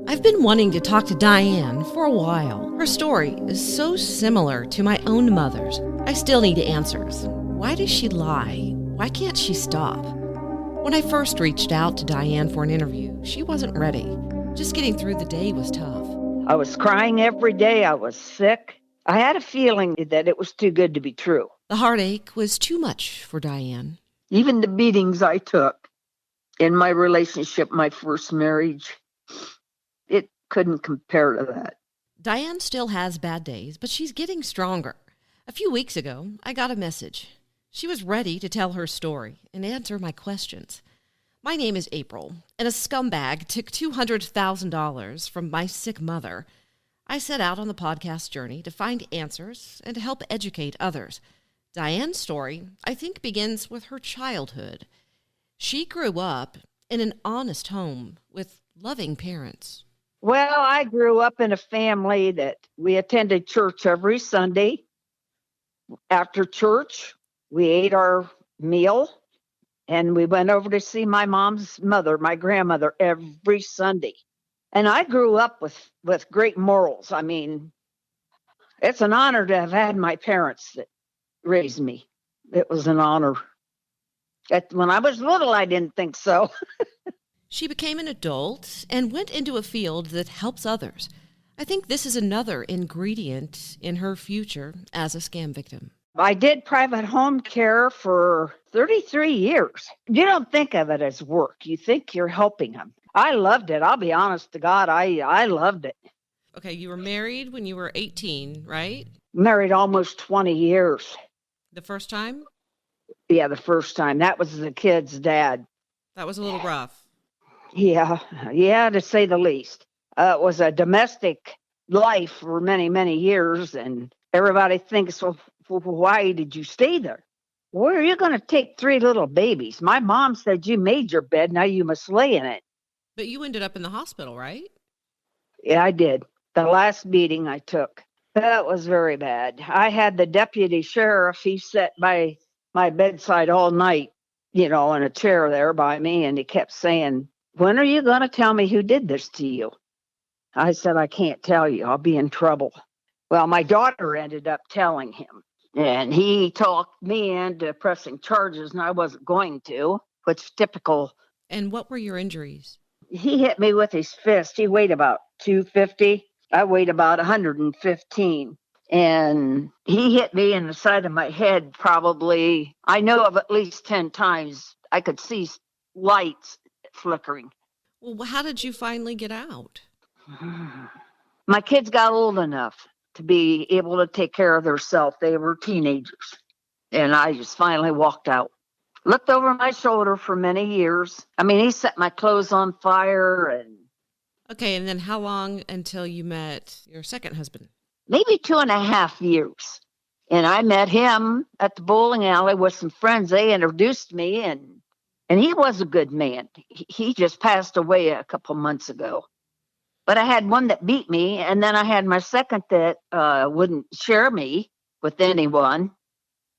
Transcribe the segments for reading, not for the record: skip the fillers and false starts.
I've been wanting to talk to Diane for a while. Her story is so similar to my own mother's. I still need answers. Why does she lie? Why can't she stop? When I first reached out to Diane for an interview, she wasn't ready. Just getting through the day was tough. I was crying every day. I was sick. I had a feeling that it was too good to be true. The heartache was too much for Diane. Even the beatings I took in my relationship, my first marriage, it couldn't compare to that. Diane still has bad days, but she's getting stronger. A few weeks ago, I got a message. She was ready to tell her story and answer my questions. My name is April, and a scumbag took $200,000 from my sick mother. I set out on the podcast journey to find answers and to help educate others. Diane's story, I think, begins with her childhood. She grew up in an honest home with loving parents. Well, I grew up in a family that we attended church every Sunday. After church, we ate our meal, and we went over to see my mom's mother, my grandmother, every Sunday. And I grew up with great morals. I mean, it's an honor to have had my parents that raised me. It was an honor. When I was little, I didn't think so. She became an adult and went into a field that helps others. I think this is another ingredient in her future as a scam victim. I did private home care for 33 years. You don't think of it as work. You think you're helping them. I loved it. I'll be honest to God, I loved it. Okay, you were married when you were 18, right? Married almost 20 years. The first time? Yeah, the first time. That was the kid's dad. That was a little rough. Yeah, to say the least. It was a domestic life for many, many years, and everybody thinks, well, why did you stay there? Where are you going to take 3 little babies? My mom said, you made your bed, now you must lay in it. But you ended up in the hospital, right? Yeah, I did. The last beating I took. That was very bad. I had the deputy sheriff, he sat by my bedside all night, in a chair there by me, and he kept saying, when are you going to tell me who did this to you? I said, I can't tell you. I'll be in trouble. Well, my daughter ended up telling him, and he talked me into pressing charges, and I wasn't going to, which is typical. And what were your injuries? He hit me with his fist. He weighed about 250. I weighed about 115. And he hit me in the side of my head probably, I know of at least 10 times. I could see lights flickering. Well, how did you finally get out? My kids got old enough to be able to take care of themselves. They were teenagers. And I just finally walked out. Looked over my shoulder for many years. I mean, he set my clothes on fire. And Okay, and then how long until you met your second husband? Maybe 2.5 years. And I met him at the bowling alley with some friends. They introduced me, and he was a good man. He just passed away a couple months ago. But I had one that beat me, and then I had my second that wouldn't share me with anyone.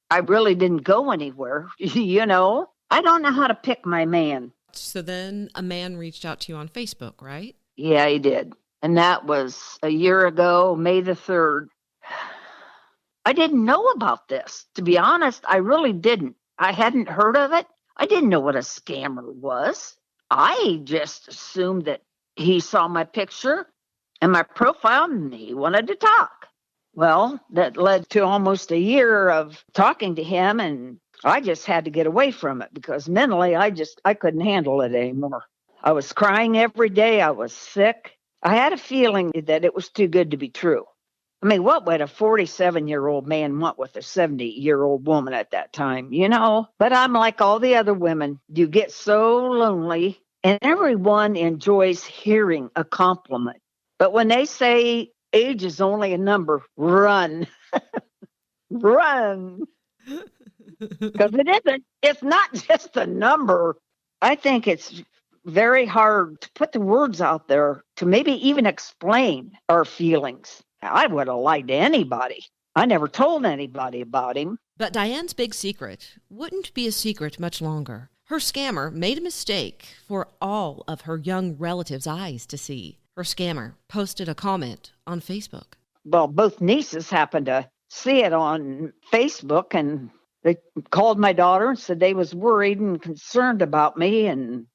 I really didn't go anywhere, I don't know how to pick my man. So then a man reached out to you on Facebook, right? Yeah, he did. And that was a year ago, May the 3rd. I didn't know about this. To be honest, I really didn't. I hadn't heard of it. I didn't know what a scammer was. I just assumed that he saw my picture and my profile and he wanted to talk. Well, that led to almost a year of talking to him, and I just had to get away from it because mentally I couldn't handle it anymore. I was crying every day. I was sick. I had a feeling that it was too good to be true. I mean, what would a 47-year-old man want with a 70-year-old woman at that time, But I'm like all the other women. You get so lonely, and everyone enjoys hearing a compliment. But when they say age is only a number, run. Run. Because it isn't. It's not just a number. I think it's very hard to put the words out there to maybe even explain our feelings. I would have lied to anybody. I never told anybody about him. But Diane's big secret wouldn't be a secret much longer. Her scammer made a mistake for all of her young relatives' eyes to see. Her scammer posted a comment on Facebook. Well, both nieces happened to see it on Facebook, and they called my daughter and said they was worried and concerned about me, and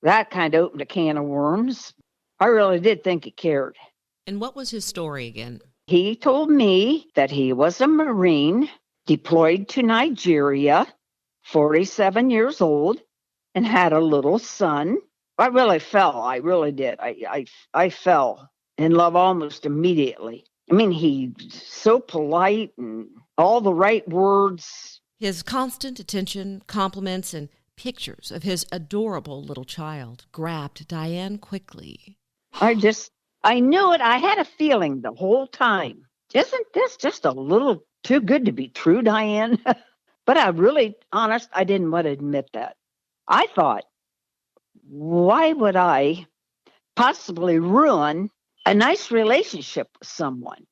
that kind of opened a can of worms. I really did think he cared. And what was his story again? He told me that he was a Marine deployed to Nigeria, 47 years old, and had a little son. I really fell. I really did. I fell in love almost immediately. I mean, he's so polite and all the right words. His constant attention, compliments, and pictures of his adorable little child grabbed Diane quickly. I knew it. I had a feeling the whole time. Isn't this just a little too good to be true, Diane? But I really, honest, I didn't want to admit that. I thought, why would I possibly ruin a nice relationship with someone?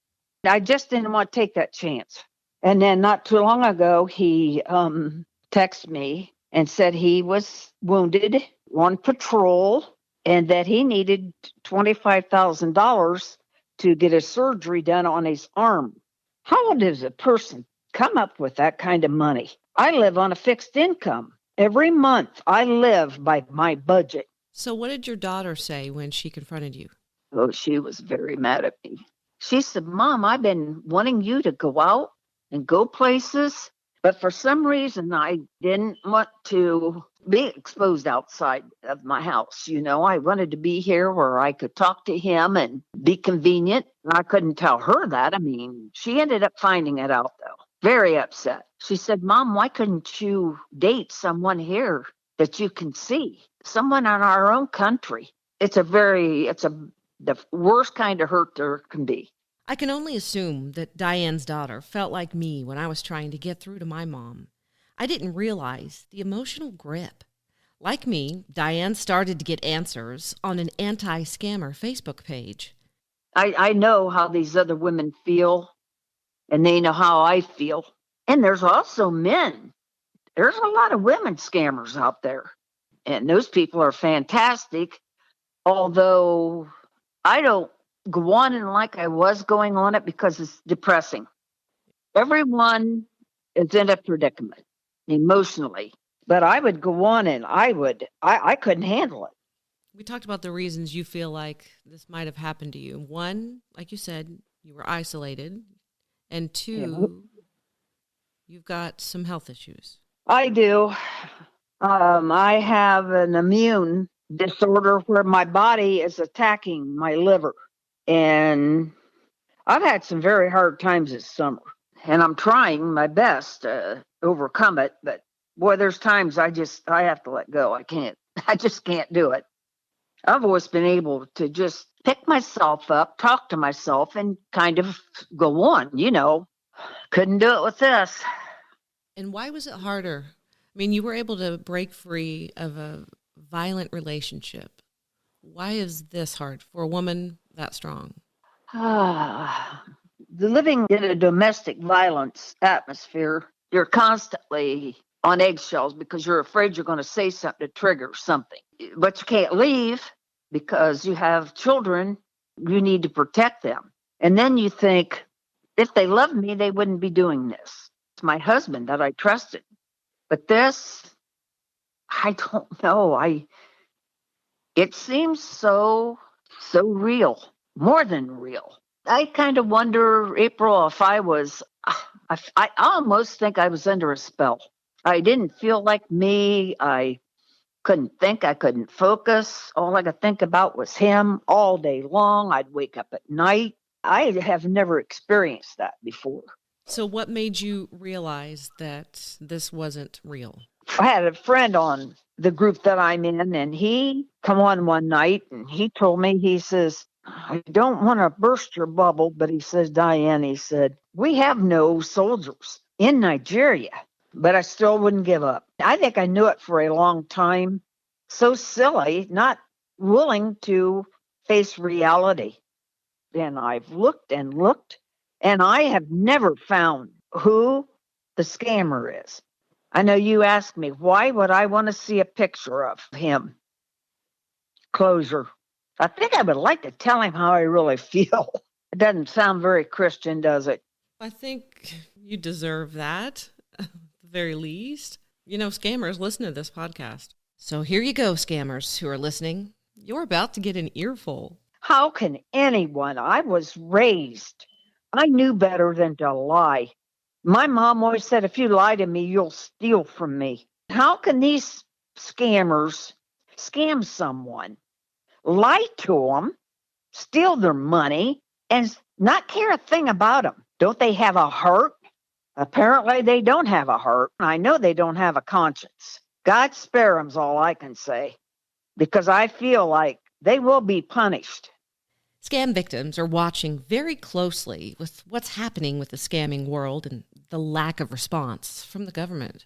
I just didn't want to take that chance. And then not too long ago, he texted me and said he was wounded on patrol and that he needed $25,000 to get a surgery done on his arm. How does a person come up with that kind of money? I live on a fixed income. Every month I live by my budget. So what did your daughter say when she confronted you? Oh, she was very mad at me. She said, Mom, I've been wanting you to go out and go places, but for some reason I didn't want to be exposed outside of my house. You know, I wanted to be here where I could talk to him and be convenient. I couldn't tell her that. I mean, she ended up finding it out, though. Very upset. She said, Mom, why couldn't you date someone here that you can see? Someone in our own country. It's the worst kind of hurt there can be. I can only assume that Diane's daughter felt like me when I was trying to get through to my mom. I didn't realize the emotional grip. Like me, Diane started to get answers on an anti-scammer Facebook page. I know how these other women feel, and they know how I feel. And there's also men. There's a lot of women scammers out there, and those people are fantastic, although I don't go on and like I was going on it because it's depressing. Everyone is in a predicament emotionally, but I would go on and I couldn't handle it. We talked about the reasons you feel like this might have happened to you. One, like you said, you were isolated. And two, you've got some health issues. I do. I have an immune disorder where my body is attacking my liver. And I've had some very hard times this summer. And I'm trying my best to overcome it. But boy, there's times I have to let go. I just can't do it. I've always been able to just pick myself up, talk to myself, and kind of go on, you know. Couldn't do it with this. And why was it harder? I mean, you were able to break free of a violent relationship. Why is this hard for a woman that strong? The living in a domestic violence atmosphere, you're constantly on eggshells because you're afraid you're going to say something to trigger something. But you can't leave because you have children. You need to protect them. And then you think, if they loved me, they wouldn't be doing this. It's my husband that I trusted. But this, I don't know. It seems so real, more than real. I kind of wonder, April, if I almost think I was under a spell. I didn't feel like me. I couldn't think. I couldn't focus. All I could think about was him all day long. I'd wake up at night. I have never experienced that before. So what made you realize that this wasn't real? I had a friend on the group that I'm in, and he come on one night, and he told me, he says, I don't want to burst your bubble, but he says, Diane, he said, we have no soldiers in Nigeria, but I still wouldn't give up. I think I knew it for a long time. So silly, not willing to face reality. And I've looked and looked, and I have never found who the scammer is. I know you asked me, why would I want to see a picture of him? Closure. I think I would like to tell him how I really feel. It doesn't sound very Christian, does it? I think you deserve that, at the very least. You know, scammers listen to this podcast. So here you go, scammers who are listening. You're about to get an earful. How can anyone? I was raised. I knew better than to lie. My mom always said, if you lie to me, you'll steal from me. How can these scammers scam someone, lie to them, steal their money, and not care a thing about them? Don't they have a heart? Apparently, they don't have a heart. I know they don't have a conscience. God spare them's all I can say, because I feel like they will be punished. Scam victims are watching very closely with what's happening with the scamming world and the lack of response from the government.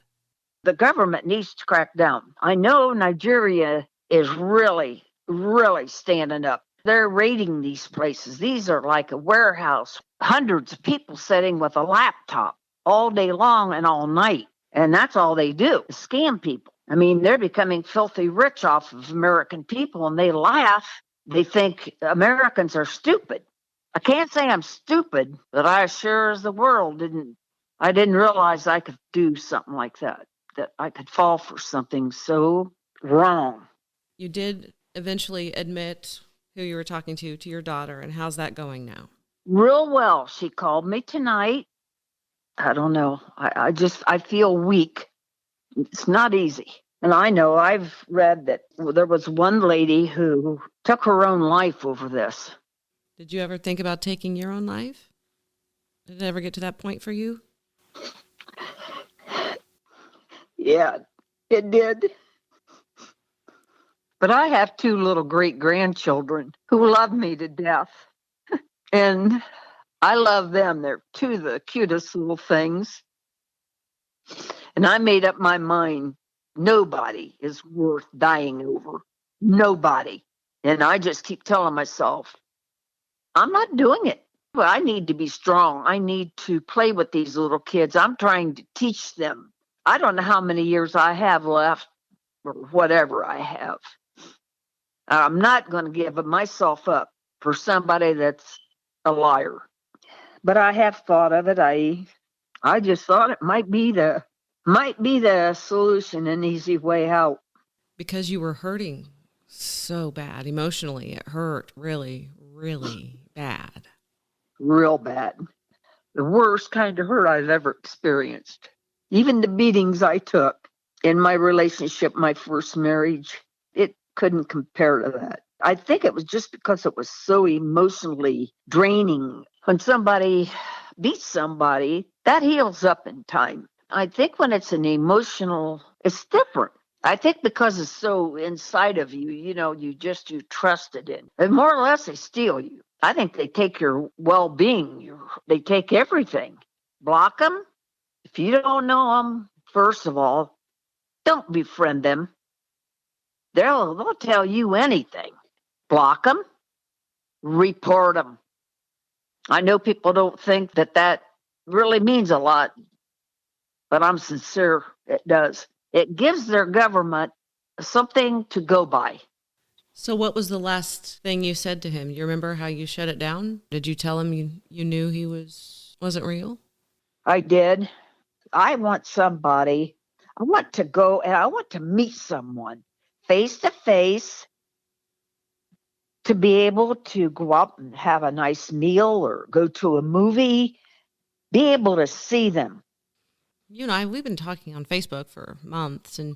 The government needs to crack down. I know Nigeria is really, really standing up. They're raiding these places. These are like a warehouse. Hundreds of people sitting with a laptop all day long and all night. And that's all they do is scam people. I mean, they're becoming filthy rich off of American people, and they laugh. They think Americans are stupid. I can't say I'm stupid, but I sure as the world I didn't realize I could do something like that I could fall for something so wrong. You did eventually admit who you were talking to your daughter, and how's that going now? Real well. She called me tonight. I don't know. I feel weak. It's not easy. And I know I've read that there was one lady who took her own life over this. Did you ever think about taking your own life? Did it ever get to that point for you? Yeah, it did. But I have 2 little great-grandchildren who love me to death. And I love them. They're 2 of the cutest little things. And I made up my mind, nobody is worth dying over. Nobody. And I just keep telling myself, I'm not doing it. But I need to be strong. I need to play with these little kids. I'm trying to teach them. I don't know how many years I have left or whatever I have. I'm not going to give myself up for somebody that's a liar. But I have thought of it. I just thought it might be the solution, an easy way out. Because you were hurting so bad emotionally. It hurt really, really bad. Real bad. The worst kind of hurt I've ever experienced. Even the beatings I took in my relationship, my first marriage, it couldn't compare to that. I think it was just because it was so emotionally draining. When somebody beats somebody, that heals up in time. I think when it's an emotional, it's different. I think because it's so inside of you, you trust it in. And more or less, they steal you. I think they take your well-being. They take everything. Block them. If you don't know them, first of all, don't befriend them. They'll tell you anything. Block them. Report them. I know people don't think that really means a lot, but I'm sincere. It does. It gives their government something to go by. So what was the last thing you said to him? You remember how you shut it down? Did you tell him you knew he wasn't real? I did. I want somebody. I want to go and I want to meet someone face to face, to be able to go out and have a nice meal or go to a movie, be able to see them. You and I, we've been talking on Facebook for months, and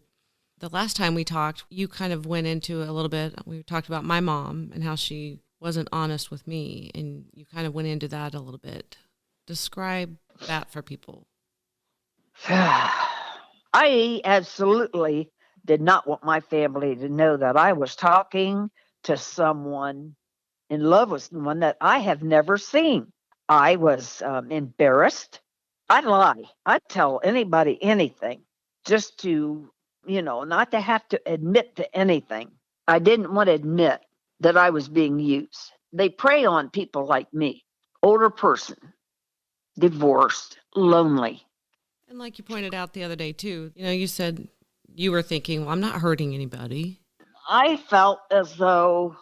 the last time we talked, you kind of went into a little bit. We talked about my mom and how she wasn't honest with me, and you kind of went into that a little bit. Describe that for people. I absolutely did not want my family to know that I was talking to someone in love with someone that I have never seen. I was embarrassed. I'd lie. I'd tell anybody anything just to, not to have to admit to anything. I didn't want to admit that I was being used. They prey on people like me, older person, divorced, lonely. And like you pointed out the other day, too, you said you were thinking, well, I'm not hurting anybody. I felt as though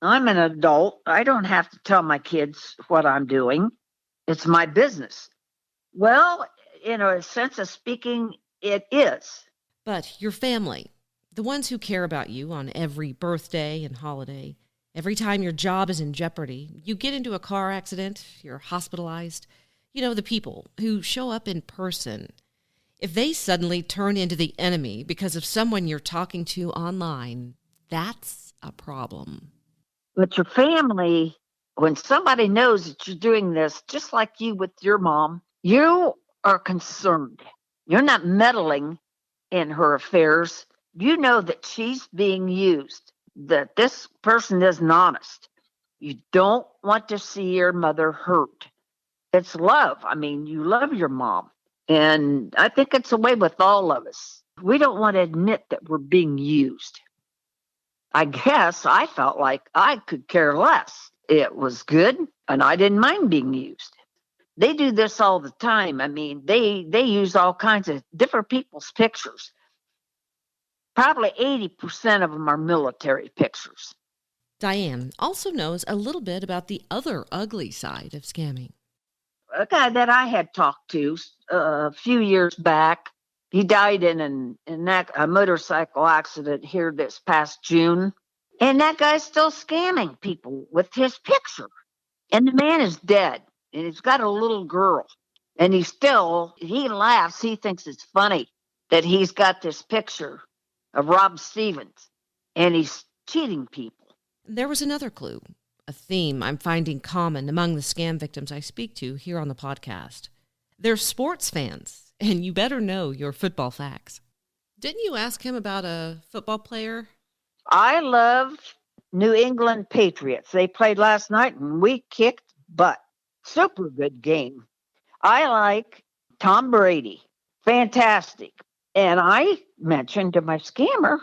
I'm an adult. I don't have to tell my kids what I'm doing. It's my business. Well, in a sense of speaking, it is. But your family, the ones who care about you on every birthday and holiday, every time your job is in jeopardy, you get into a car accident, you're hospitalized, the people who show up in person. If they suddenly turn into the enemy because of someone you're talking to online, that's a problem. But your family, when somebody knows that you're doing this, just like you with your mom, you are concerned. You're not meddling in her affairs. You know that she's being used, that this person isn't honest. You don't want to see your mother hurt. It's love. I mean, you love your mom. And I think it's the way with all of us. We don't want to admit that we're being used. I guess I felt like I could care less. It was good, and I didn't mind being used. They do this all the time. I mean, they use all kinds of different people's pictures. Probably 80% of them are military pictures. Diane also knows a little bit about the other ugly side of scamming. A guy that I had talked to a few years back, he died in a motorcycle accident here this past June. And that guy's still scamming people with his picture. And the man is dead. And he's got a little girl. And he laughs. He thinks it's funny that he's got this picture of Rob Stevens. And he's cheating people. There was another clue, a theme I'm finding common among the scam victims I speak to here on the podcast. They're sports fans, and you better know your football facts. Didn't you ask him about a football player? I love New England Patriots. They played last night, and we kicked butt. Super good game. I like Tom Brady. Fantastic. And I mentioned to my scammer,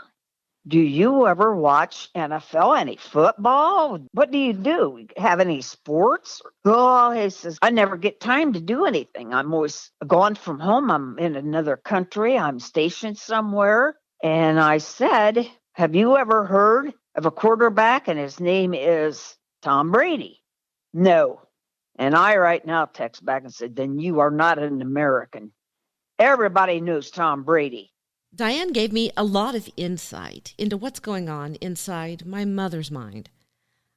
do you ever watch NFL, any football? What do you do? Have any sports? Oh, he says, I never get time to do anything. I'm always gone from home. I'm in another country. I'm stationed somewhere. And I said, have you ever heard of a quarterback and his name is Tom Brady? No. And I right now text back and said, then you are not an American. Everybody knows Tom Brady. Diane gave me a lot of insight into what's going on inside my mother's mind.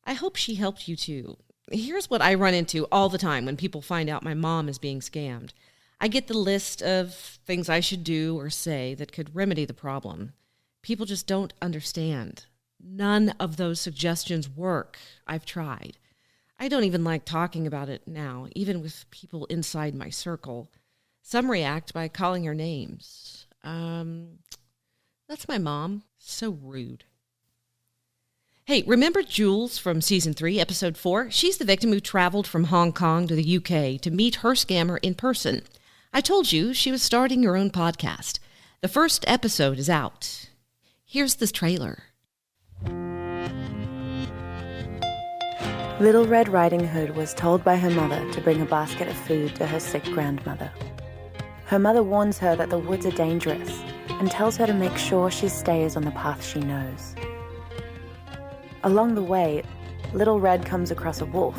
I hope she helped you too. Here's what I run into all the time when people find out my mom is being scammed. I get the list of things I should do or say that could remedy the problem. People just don't understand. None of those suggestions work. I've tried. I don't even like talking about it now, even with people inside my circle. Some react by calling her names. That's my mom. So rude. Hey, remember Jules from season 3, episode 4? She's the victim who traveled from Hong Kong to the UK to meet her scammer in person. I told you she was starting her own podcast. The first episode is out. Here's the trailer. Little Red Riding Hood was told by her mother to bring a basket of food to her sick grandmother. Her mother warns her that the woods are dangerous and tells her to make sure she stays on the path she knows. Along the way, Little Red comes across a wolf.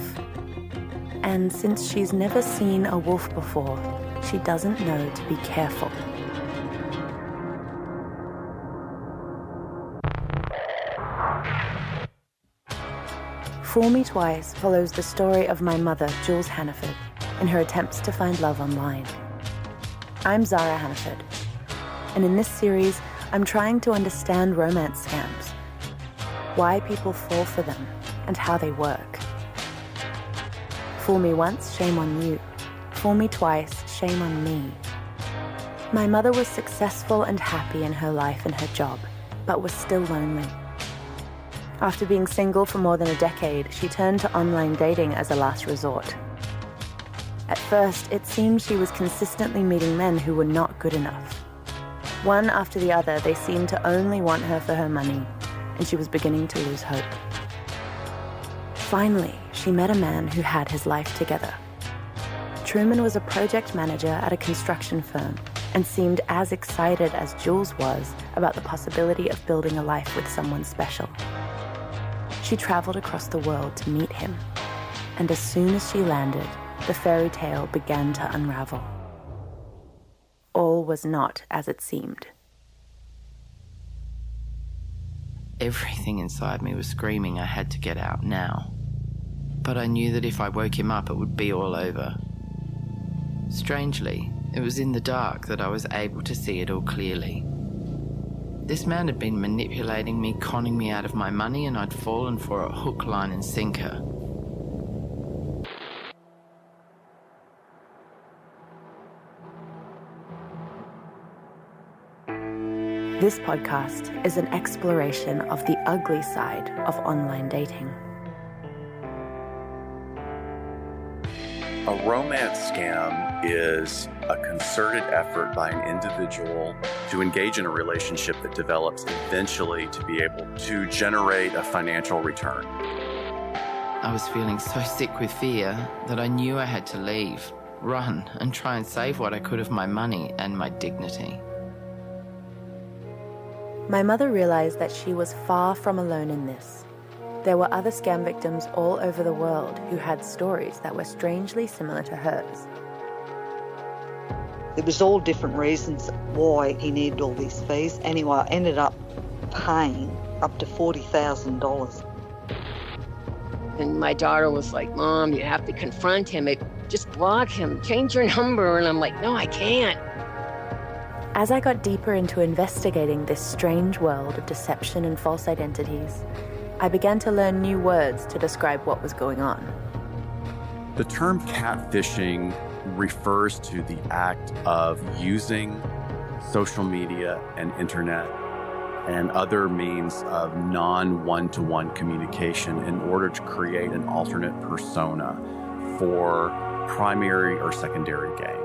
And since she's never seen a wolf before, she doesn't know to be careful. Fool Me Twice follows the story of my mother, Jules Hannaford, in her attempts to find love online. I'm Zara Hannaford, and in this series, I'm trying to understand romance scams, why people fall for them, and how they work. Fool me once, shame on you. Fool me twice, shame on me. My mother was successful and happy in her life and her job, but was still lonely. After being single for more than a decade, she turned to online dating as a last resort. At first, it seemed she was consistently meeting men who were not good enough. One after the other, they seemed to only want her for her money, and she was beginning to lose hope. Finally, she met a man who had his life together. Truman was a project manager at a construction firm and seemed as excited as Jules was about the possibility of building a life with someone special. She traveled across the world to meet him, and as soon as she landed, the fairy tale began to unravel. All was not as it seemed. Everything inside me was screaming I had to get out now. But I knew that if I woke him up, it would be all over. Strangely, it was in the dark that I was able to see it all clearly. This man had been manipulating me, conning me out of my money, and I'd fallen for a hook, line, and sinker. This podcast is an exploration of the ugly side of online dating. A romance scam is a concerted effort by an individual to engage in a relationship that develops eventually to be able to generate a financial return. I was feeling so sick with fear that I knew I had to leave, run, and try and save what I could of my money and my dignity. My mother realized that she was far from alone in this. There were other scam victims all over the world who had stories that were strangely similar to hers. It was all different reasons why he needed all these fees. Anyway, I ended up paying up to $40,000. And my daughter was like, Mom, you have to confront him. Just block him, change your number. And I'm like, no, I can't. As I got deeper into investigating this strange world of deception and false identities, I began to learn new words to describe what was going on. The term catfishing refers to the act of using social media and internet and other means of non-one-to-one communication in order to create an alternate persona for primary or secondary gain.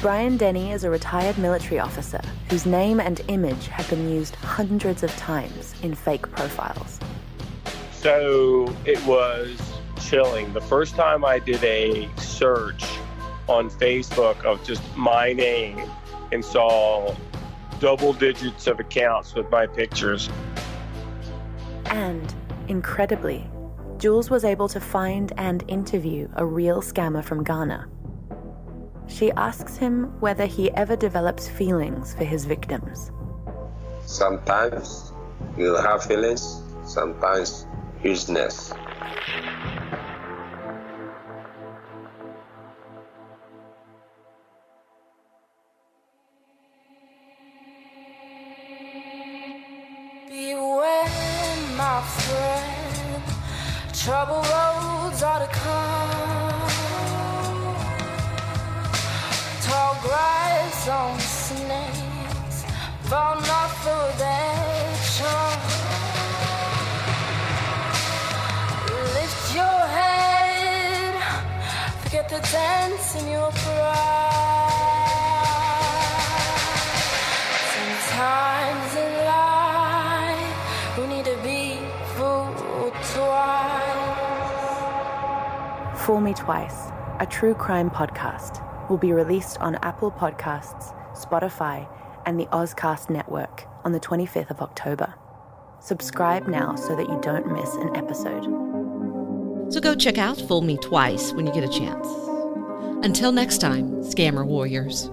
Brian Denny is a retired military officer whose name and image have been used hundreds of times in fake profiles. So it was chilling. The first time I did a search on Facebook of just my name and saw double digits of accounts with my pictures. And, incredibly, Jules was able to find and interview a real scammer from Ghana. She asks him whether he ever develops feelings for his victims. Sometimes you'll have feelings, sometimes business. Beware, my friend, trouble roads are to come. Tall grass on snakes, fall not for their charm. Lift your head, forget the dance in your pride. Sometimes in life, we need to be fooled twice. Fool Me Twice, a true crime podcast, will be released on Apple Podcasts, Spotify, and the Ozcast network on the 25th of October. Subscribe now so that you don't miss an episode. So go check out Fool Me Twice when you get a chance. Until next time, Scammer Warriors.